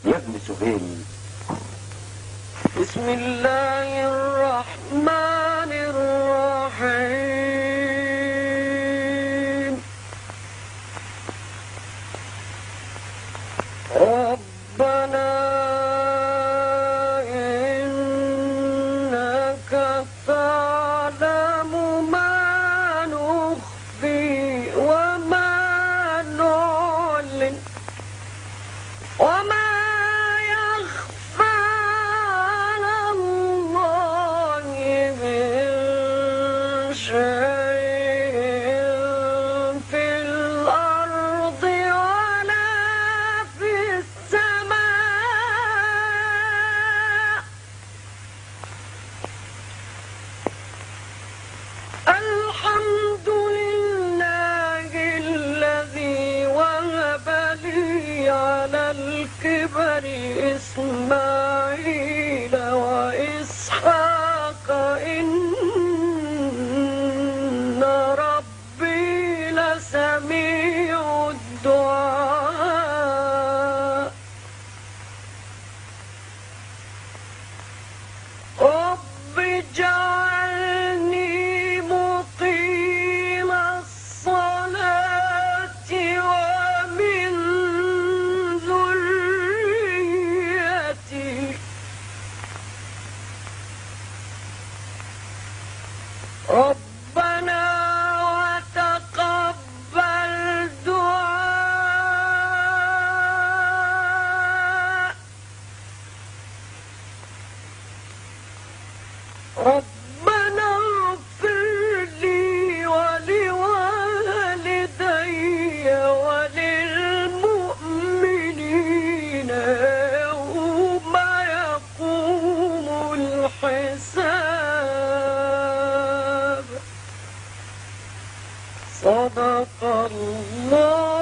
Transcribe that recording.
يا ابن سهيل. بسم الله الرحمن الرحيم. ربنا إنك تعلم ما نخفي وما نعلن وما يخفى على الله من شيء في الأرض ولا في السماء. الحمد لله الذي وهب لي على الكبر إسماعيل وإسحاق إن ربي لسميع الدعاء. رب اجعلني مقيم الصلاة ومن ذريتي ربنا وتقبل دعاء. ربنا اغفر لي ولوالدي وللمؤمنين يوم يقوم الحساب. صدق الله.